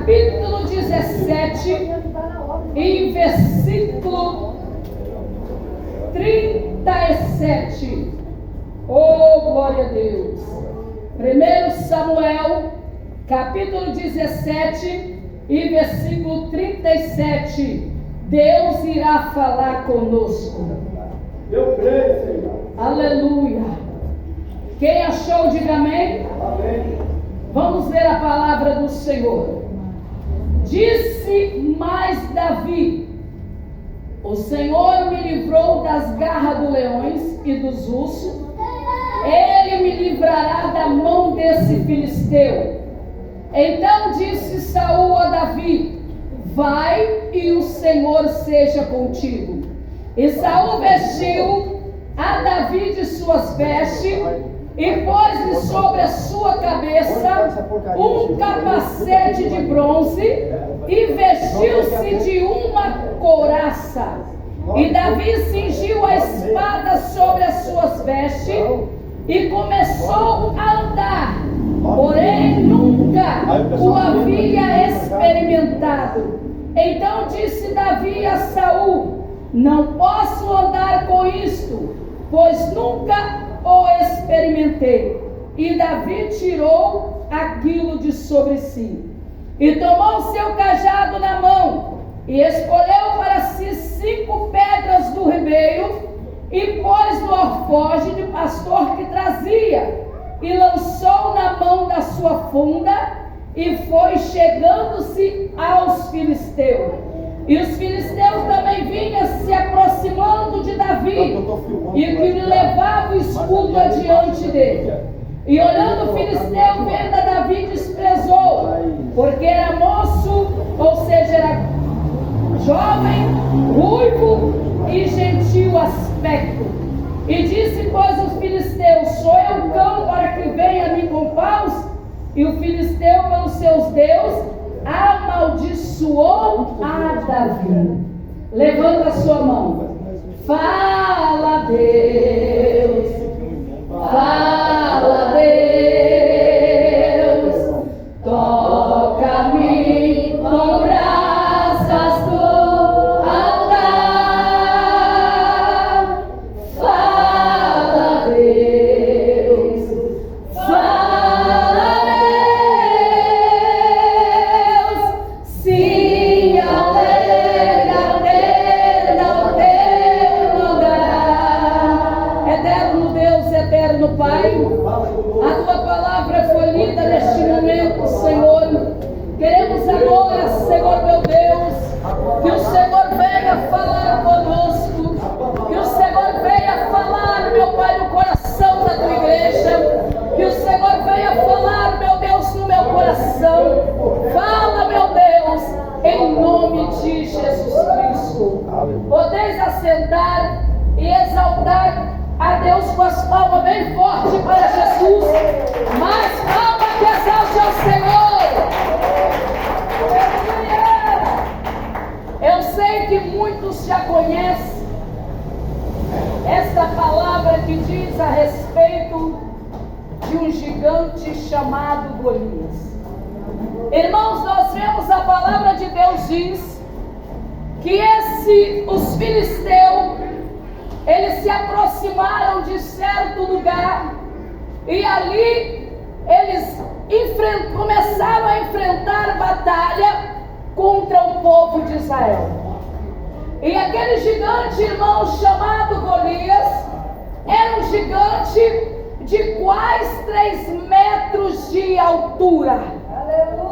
capítulo 17 e versículo 37. Oh, glória a Deus. 1 Samuel, capítulo 17 e versículo 37. Deus irá falar conosco. Eu creio, Senhor. Aleluia. Quem achou, diga amém. Amém. Vamos ler a palavra do Senhor. Disse mais Davi: o Senhor me livrou das garras dos leões e dos ursos. Ele me livrará da mão desse filisteu. Então disse Saul a Davi: vai e o Senhor seja contigo. E Saul vestiu a Davi de suas vestes e pôs-lhe sobre a sua cabeça um capacete de bronze e vestiu-se de uma couraça. E Davi cingiu a espada sobre as suas vestes e começou a andar, porém nunca o havia experimentado. Então disse Davi a Saul: não posso andar com isto, pois nunca o experimentei. E Davi tirou aquilo de sobre si, e tomou seu cajado na mão, e escolheu para si 5 pedras do ribeiro, e pôs no alforje de pastor que trazia, e lançou na mão da sua funda, e foi chegando-se aos filisteus. E os filisteus também vinham se aproximando de Davi, e que lhe levava o escudo adiante dele. E olhando o filisteu, vendo a Davi, desprezou, porque era moço, ou seja, era jovem, ruivo e gentil aspecto. E disse, pois, os filisteus: sou eu cão para que venha a mim com paus? E o filisteu, pelos seus deuses, amaldiçoou a Davi. Levanta a sua mão. Fala, Deus. Fala, Deus. Toca-me com brasas do altar. Fala, Deus. Fala, Deus. Sim, alegra o teu lugar. Eterno Deus, eterno Pai, a tua palavra foi lida neste momento, Senhor. Queremos agora, Senhor meu Deus, que o Senhor venha falar conosco, que o Senhor venha falar, meu Pai, no coração da tua igreja, que o Senhor venha falar, meu Deus, no meu coração. Fala, meu Deus, em nome de Jesus Cristo. Podeis assentar e exaltar a Deus com as palmas bem fortes para Jesus. Mais palma que exalte ao Senhor. Eu sei que muitos já conhecem esta palavra que diz a respeito de um gigante chamado Golias. Irmãos, nós vemos a palavra de Deus diz que os filisteus, eles se aproximaram de certo lugar e ali eles começaram a enfrentar batalha contra o povo de Israel. E aquele gigante, irmãos, chamado Golias, era um gigante de quase 3 metros de altura.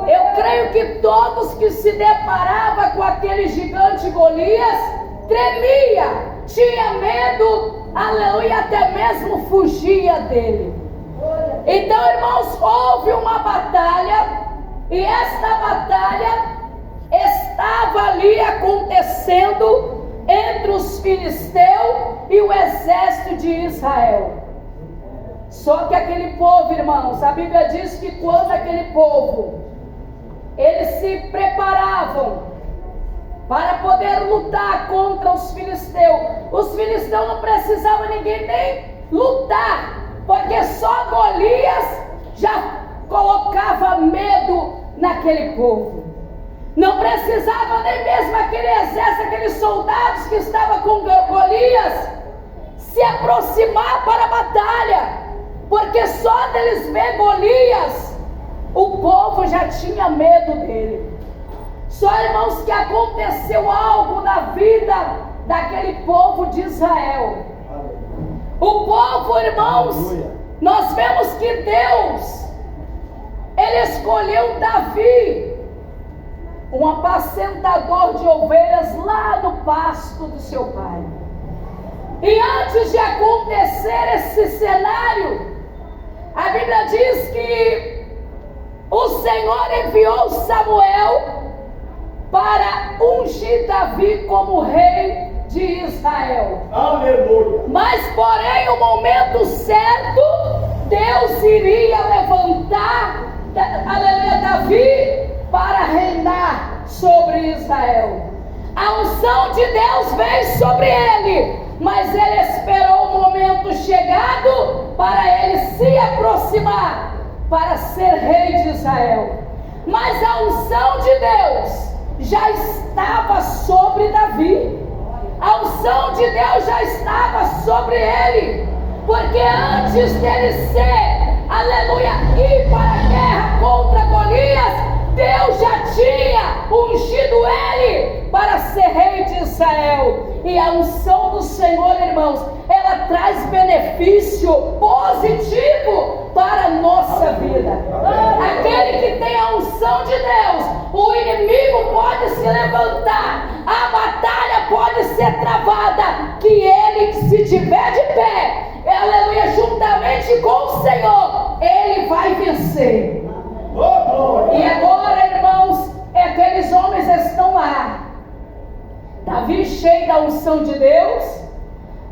Eu creio que todos que se deparavam com aquele gigante Golias tremia, tinha medo, aleluia, até mesmo fugia dele. Então, irmãos, houve uma batalha, e esta batalha estava ali acontecendo entre os filisteus e o exército de Israel. Só que aquele povo, irmãos, a Bíblia diz que quando aquele povo, eles se preparavam para poder lutar contra os filisteus não precisavam ninguém nem lutar, porque só Golias já colocava medo naquele povo. Não precisava nem mesmo aquele exército, aqueles soldados que estavam com Golias, se aproximar para a batalha, porque só deles ver Golias, o povo já tinha medo dele. Só, irmãos, que aconteceu algo na vida daquele povo de Israel. O povo, irmãos, nós vemos que Deus, Ele escolheu Davi, um apacentador de ovelhas lá no pasto do seu pai. E antes de acontecer esse cenário, a Bíblia diz que o Senhor enviou Samuel para ungir Davi como rei de Israel. Aleluia. Mas porém, no momento certo, Deus iria levantar, aleluia, Davi para reinar sobre Israel. A unção de Deus veio sobre ele, mas ele esperou o momento chegado para ele se aproximar para ser rei de Israel. Mas a unção de Deus já estava sobre Davi. A unção de Deus já estava sobre ele, porque antes dele ser, aleluia, ir para a guerra contra Golias, Deus já tinha ungido ele para ser rei de Israel. E a unção do Senhor, irmãos, ela traz benefício positivo para a nossa vida. Aquele que tem a unção de Deus, o inimigo pode se levantar, a batalha pode ser travada, que ele, se tiver de pé, aleluia, juntamente com o Senhor, ele vai vencer. E agora, irmãos, aqueles homens estão lá. Davi, cheio da unção de Deus,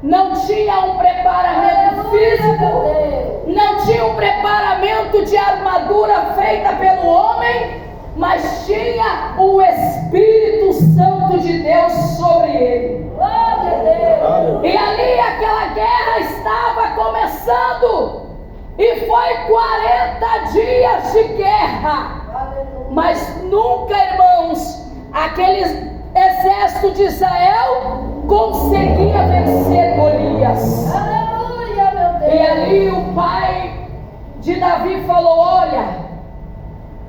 não tinha um preparamento físico, não tinha um preparamento de armadura feita pelo homem, mas tinha o Espírito Santo de Deus sobre ele. E ali aquela guerra estava começando, e foi 40 dias de guerra, mas nunca, irmãos, aquele exército de Israel conseguia vencer Golias. Aleluia, meu Deus. E ali o pai de Davi falou: olha,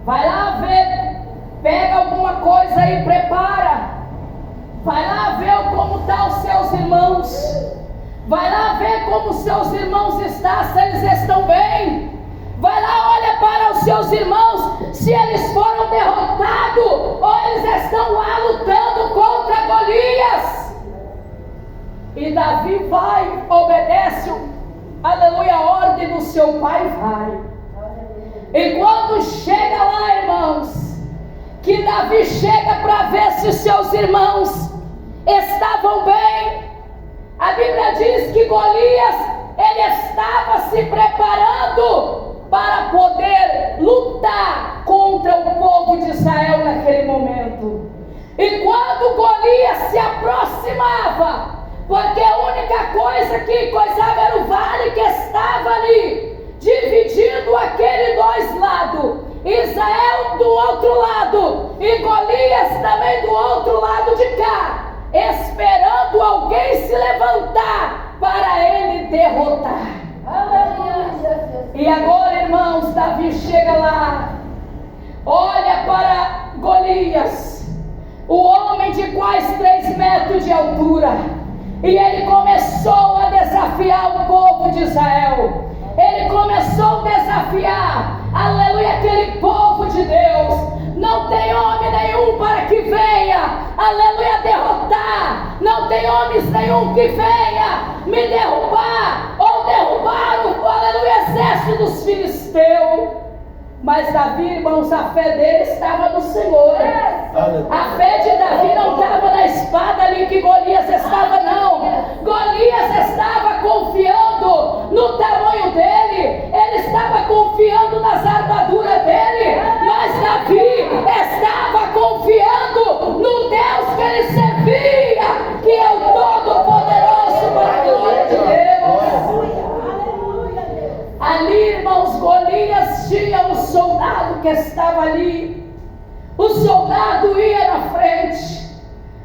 vai lá ver, pega alguma coisa aí, prepara, vai lá ver como estão os seus irmãos, vai lá ver como os seus irmãos estão, se eles estão bem, vai lá, olha para os seus irmãos, se eles foram derrotados, ou eles estão lá lutando contra Golias. E Davi vai, obedece, aleluia, a ordem do seu pai, vai. E quando chega lá, irmãos, que Davi chega para ver se os seus irmãos estavam bem, a Bíblia diz que Golias, ele estava se preparando para poder lutar contra o povo de Israel naquele momento. E quando Golias se aproximava, porque a única coisa que coisava era o vale que estava ali, dividindo aquele dois lados, Israel do outro lado e Golias também do outro lado de cá, esperando alguém se levantar para ele derrotar. E agora, irmãos, Davi chega lá, olha para Golias, o homem de quase 3 metros de altura, e ele começou a desafiar o povo de Israel. Ele começou a desafiar, aleluia, aquele povo de Deus. Não tem homem nenhum para que venha, aleluia, derrotar. Não tem homens nenhum que venha me derrubar ou derrubar o, aleluia, exército dos filisteus. Mas Davi, irmãos, a fé dele estava no Senhor. A fé de Davi não estava na espada ali que Golias estava, não. Golias estava confiando no tamanho dele, ele estava confiando nas armaduras dele, mas Davi estava confiando no Deus que ele servia, que é o Todo-Poderoso para a glória de Deus. Ali, irmãos, Golias tinha um soldado que estava ali, O soldado ia na frente.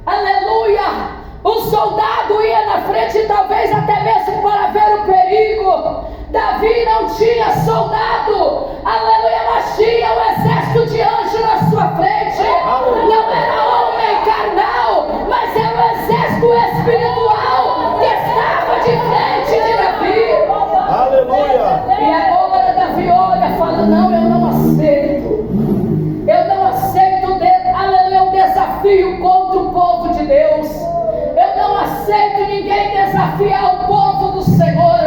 Aleluia! O soldado ia na frente, talvez até mesmo para ver o perigo. Davi não tinha soldado, aleluia, mas tinha o exército de anjos na sua frente. Não era homem carnal, mas era o exército espiritual que estava de frente de Davi. Aleluia! E agora Davi olha e fala: não, eu não aceito. Eu não aceito, aleluia, um desafio contra o povo de Deus. Eu não aceito ninguém desafiar o povo do Senhor.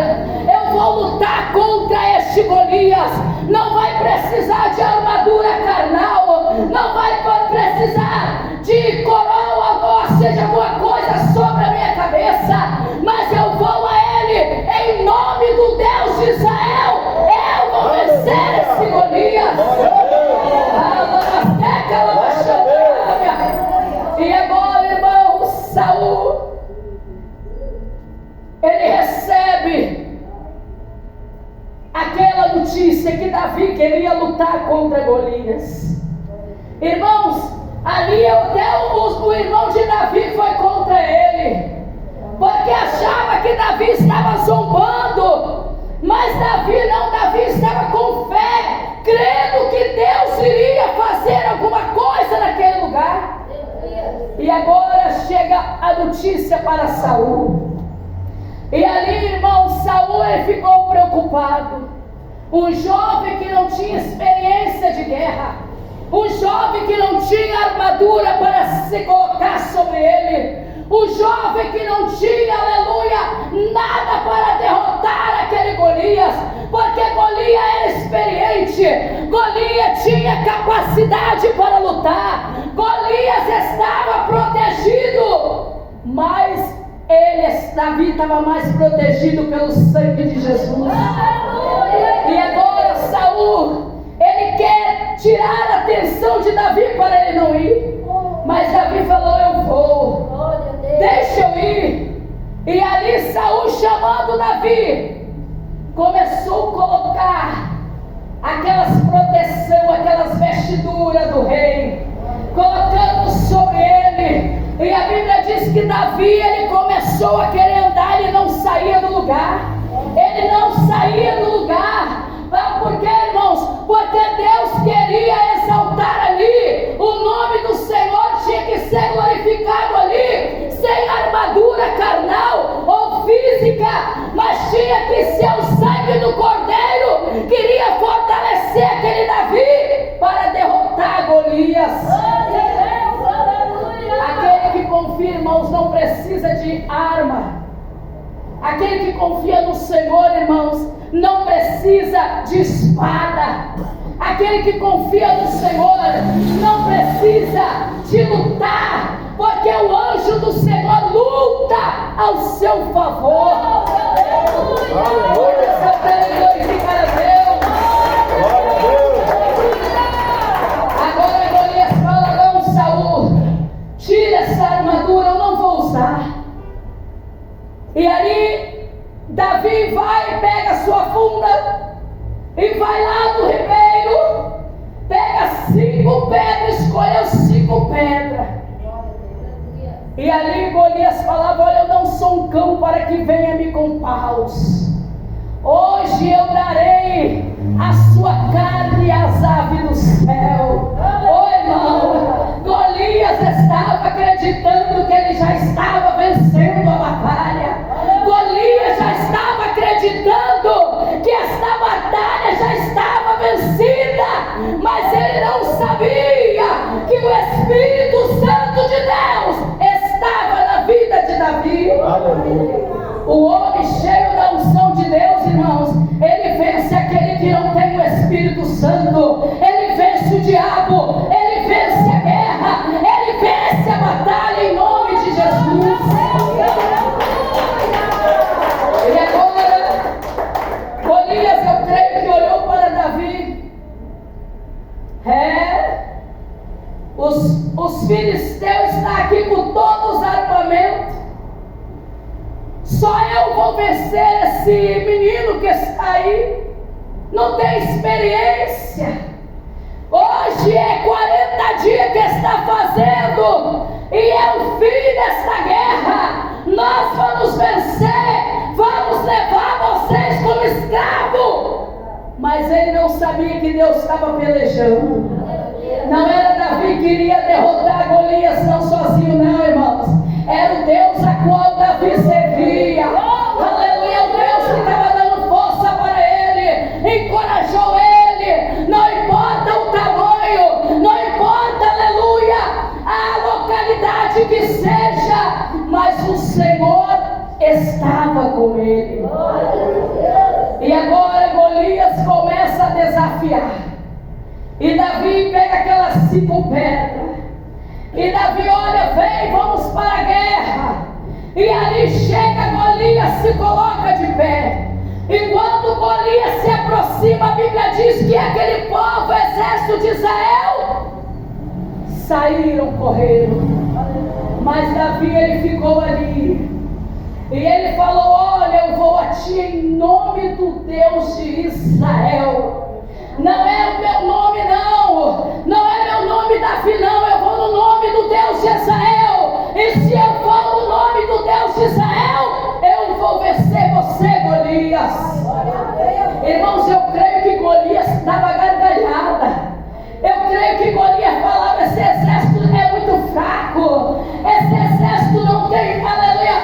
Eu vou lutar contra este Golias. Não vai precisar de armadura carnal. Não vai precisar de coroa ou seja alguma coisa sobre a minha cabeça. Mas eu vou a ele em nome do Deus de Israel. Eu vou vencer esse Golias. E agora, irmão, Saul, ele recebe aquela notícia que Davi queria lutar contra Golias. Irmãos, ali até o irmão de Davi foi contra ele, porque achava que Davi estava zombando. Mas Davi estava com fé, crendo que Deus iria fazer alguma coisa naquele lugar. E agora chega a notícia para Saul. E ali, irmão, Saul ele ficou preocupado. Um jovem que não tinha experiência de guerra, um jovem que não tinha armadura para se colocar sobre ele, um jovem que não tinha, aleluia, nada para derrotar aquele Golias, porque Golias era experiente, Golias tinha capacidade para lutar, Golias estava protegido, mas Davi estava mais protegido pelo sangue de Jesus. E agora Saul, ele quer tirar a atenção de Davi para ele não ir, mas Davi falou: eu vou, deixa eu ir. E ali Saul, chamando Davi, começou a colocar aquelas proteção, aquelas vestiduras do rei, colocando sobre ele. E a Bíblia diz que Davi, ele começou a querer andar, ele não saía do lugar. Ele não saía do lugar. Por quê, irmãos? Porque Deus queria exaltar ali. O nome do Senhor tinha que ser glorificado ali, sem armadura carnal ou física, mas tinha que ser o sangue do Cordeiro. Queria fortalecer aquele Davi para derrotar Golias. Aquele que confia, irmãos, não precisa de arma. Aquele que confia no Senhor, irmãos, não precisa de espada. Aquele que confia no Senhor não precisa de lutar, porque o anjo do Senhor luta ao seu favor. Aleluia! Glorificar a Deus. Agora Golias fala: não, Saul, tira essa armadura, eu não vou usar. E ali Davi vai, pega sua funda e vai lá no ribeiro, pega 5 pedras, escolheu 5 pedras. E ali Golias falava: olha, eu não sou um cão para que venha-me com paus. Hoje eu darei a sua carne às aves do céu. Ô irmão, Golias estava acreditando que ele já estava vencendo a batalha. Golias já estava acreditando que esta batalha já estava vencida, mas ele não sabia que o Espírito Santo de Deus estava na vida de Davi. Aleluia. O homem cheio da unção de Deus, irmãos, ele vence aquele que não tem o Espírito Santo, ele vence o diabo, ele vence a guerra, ele vence a batalha em nome de Jesus. E agora, Golias, eu creio que olhou para Davi. Os filisteus estão aqui com todos os armamentos. Só eu vou vencer esse menino que está aí. Não tem experiência. Hoje é 40 dias e é o fim desta guerra. Nós vamos vencer, vamos levar vocês como escravo. Mas ele não sabia que Deus estava pelejando. Não era Davi que iria derrotar Golias não sozinho, não, irmãos. Era o Deus a qual Davi servia. Aleluia, o Deus que estava dando força para ele, encorajou ele. Não importa o tamanho, não importa, aleluia, a localidade que seja, mas o Senhor estava com ele. E agora Golias começa a desafiar. E Davi pega aquelas 5 pedras. E Davi olha, vem, vamos para a guerra. E ali chega Golias, se coloca de pé. E quando Golias se aproxima, a Bíblia diz que aquele povo, o exército de Israel, saíram correndo. Mas Davi, ele ficou ali. E ele falou, olha, eu vou a ti em nome do Deus de Israel. Não é o meu nome, não é meu nome Davi, não. Eu vou no nome do Deus de Israel. E se eu for no nome do Deus de Israel, eu vou vencer você, Golias. Irmãos, eu creio que Golias estava gargalhada. Eu creio que Golias falava, esse exército é muito fraco. Esse exército não tem, aleluia,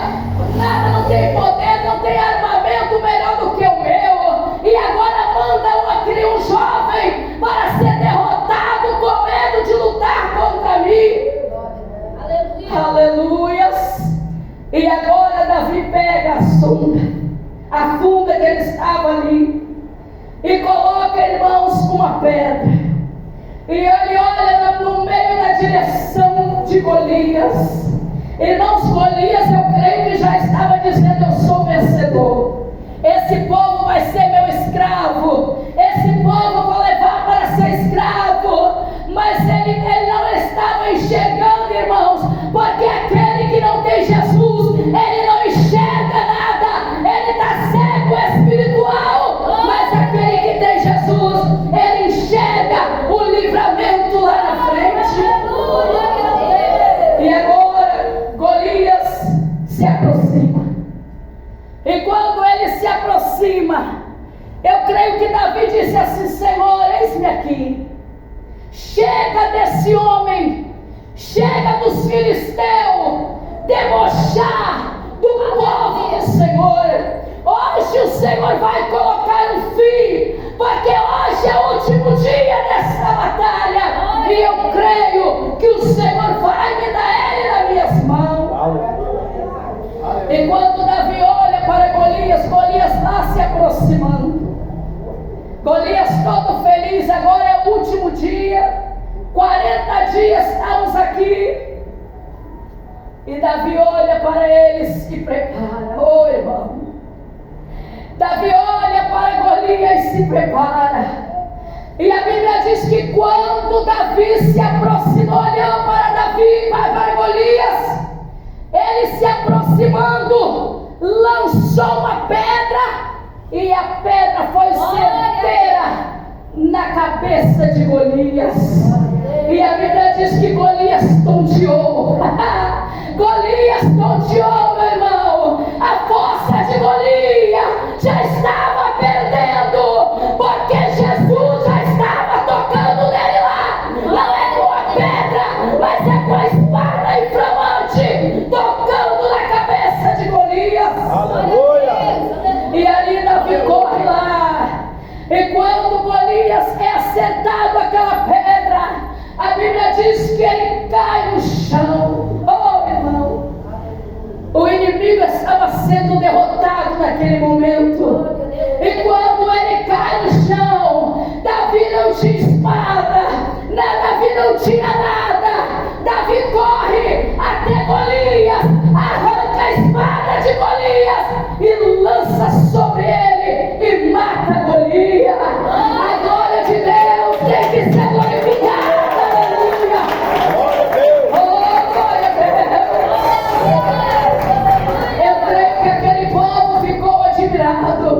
nada, não tem poder, não tem armamento melhor do que o meu. E agora manda um jovem para ser derrotado com medo de lutar contra mim. Aleluias. E agora Davi pega a funda que ele estava ali, e coloca, irmãos, uma pedra. E ele olha no meio da direção de Golias. Irmãos, Golias, eu creio que já estava dizendo, eu sou vencedor. Esse povo vai ser meu escravo. Esse povo eu vou levar para ser escravo. Mas ele não estava enxergando, irmãos, porque aquele que não tem Jesus, ele não enxerga nada. Ele está cego espiritual. Mas aquele que tem Jesus, ele enxerga o livramento lá na frente. E agora Golias se aproxima. E quando ele se aproxima, eu creio que Davi disse assim, Senhor, eis-me aqui. Chega desse homem, chega dos filisteus, debochar do povo do Senhor. Hoje o Senhor vai colocar um fim, porque hoje é o último dia dessa batalha. E eu creio que o Senhor vai me dar ele nas minhas mãos. E quando Davi olha para Golias, Golias está se aproximando. Golias todo feliz, agora é o último dia. 40 dias estamos aqui. E Davi olha para eles e prepara. Oh, irmão. Davi olha para Golias e se prepara. E a Bíblia diz que quando Davi se aproximou, olhou para Davi, para Golias, ele se aproximando, lançou uma pedra, e a pedra foi certeira na cabeça de Golias. E a Bíblia diz que Golias tonteou. Golias tonteou, meu irmão. A força de Golias já estava perdendo, porque Jesus já estava tocando nele lá. Não é com a pedra, mas é com a espada inflamante, tocando na cabeça de Golias. Aleluia. E ali Davi corre lá. E quando Golias é acertado aquela pedra, a Bíblia diz que ele cai no chão. Oh, irmão, o inimigo estava sendo derrotado naquele momento. E quando ele cai no chão, Davi não tinha espada, Davi não tinha nada. Davi corre até Golias, arranca a espada de Golias e lança sobre ele e mata Golias. A glória de Deus tem que ser glorificada. Aleluia. Oh, glória a Deus. Eu creio que aquele povo ficou admirado.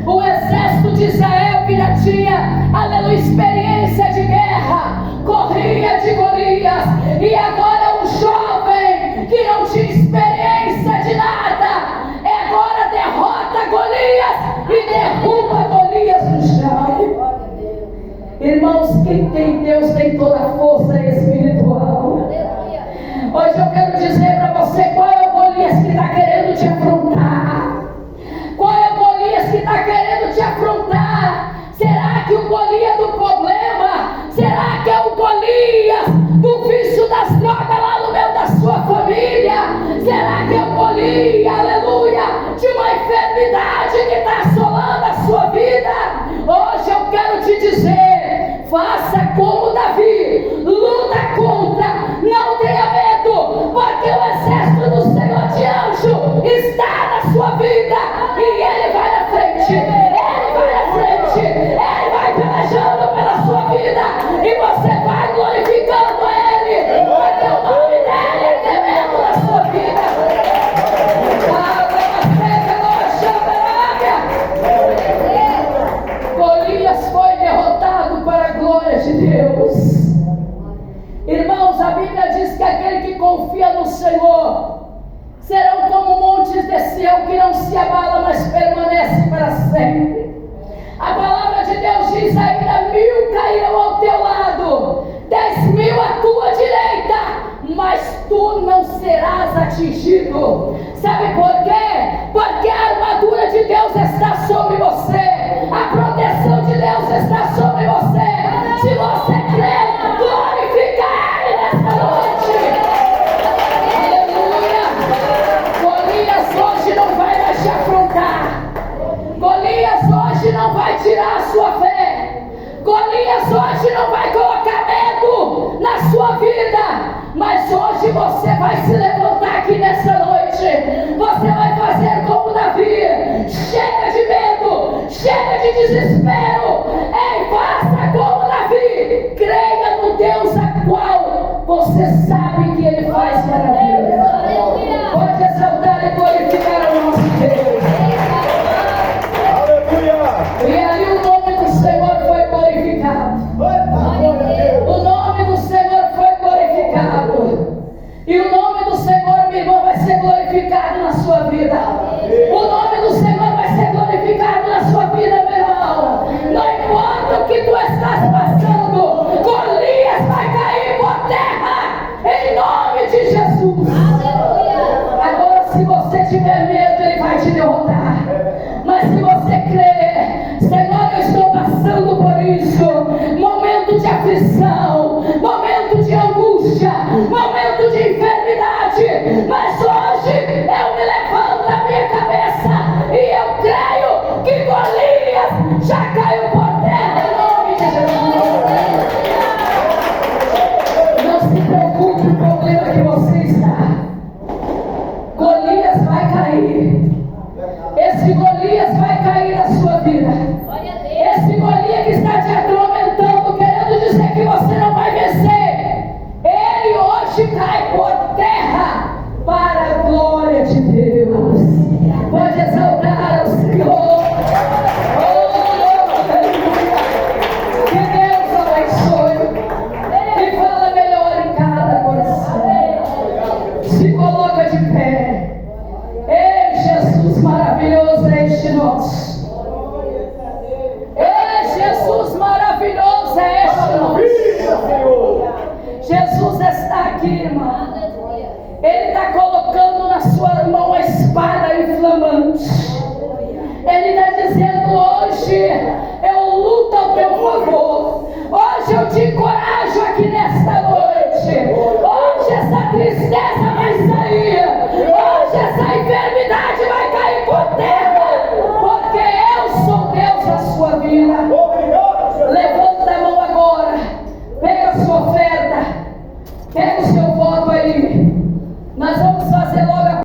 O exército de Israel, que já tinha, aleluia, experiência de guerra, corria de Golias. E agora um jovem Irmãos, quem tem Deus tem toda a força espiritual. Hoje eu quero dizer para você qual é o Golias que está querendo te afrontar. Qual é o Golias que está querendo te afrontar? Será que o Golias do problema? Será que é o Golias do vício das drogas lá no meio da sua família? Será que é o Golias, aleluia, de uma enfermidade que está assolando a sua vida? Hoje eu quero te dizer, faça como Davi, luta contra, não tenha medo, porque o exército do Senhor de anjo está na sua vida e ele vai na frente, ele vai na frente, ele vai pelejando pela sua vida e você vai glorificando ele, porque o nome dele é tremendo na sua vida. Golias foi derrotado para a glória de Deus. Irmãos, a Bíblia diz que aquele que confia no Senhor serão como montes de Sião que não se abala, mas permanece para sempre. A palavra de Deus diz ainda: 1000 cairão ao teu lado, 10.000 à tua direita, mas tu não serás atingido. Sabe por quê? Porque a armadura de Deus está sobre você, a proteção de Deus está sobre você. Se você crê, glorifica Ele nesta noite. Aleluia. Golias hoje não vai mais te afrontar. Golias hoje não vai tirar a sua fé. Golias hoje não vai colocar medo na sua vida. Mas hoje você vai se levantar aqui nessa noite. Você vai fazer como Davi. Chega de medo, chega de desespero. Ei, faça como Davi. Creia no Deus a qual você sabe que Ele faz maravilhas. Pode exaltar e glorificar o nosso Deus. E ali o nome do Senhor foi glorificado. O nome do Senhor foi glorificado. E o nome do Senhor, meu irmão, vai ser glorificado na sua vida. O nome do Senhor vai ser glorificado na sua vida, meu irmão. Não importa o que tu estás passando, Golias vai cair por terra, em nome de Jesus. Agora, se você tiver medo, ele vai te derrotar. Mas se você crer, Senhor, eu estou passando por isso, momento de aflição, momento de angústia, momento de enfermidade, mas hoje eu me levanto da minha cabeça e eu creio que Golias já caiu por terra em nome de Jesus. Não se preocupe com o problema que você está. Golias vai cair. Esse Golias vai cair na sua vida. Esse Golias que está te atormentando, querendo dizer que você não vai vencer, ele hoje cai por terra para a glória de Deus. Pode exaltar ao Senhor. Oh, aleluia. Que Deus abençoe e fala melhor em cada coração. Se coloca de pé. Ei, Jesus maravilhoso é este nosso. Ei, Jesus maravilhoso é este nosso. Jesus está aqui, irmão. Ele está colocando na sua mão a espada inflamante. Ele está dizendo: hoje eu luto ao teu favor. Hoje eu te encorajo.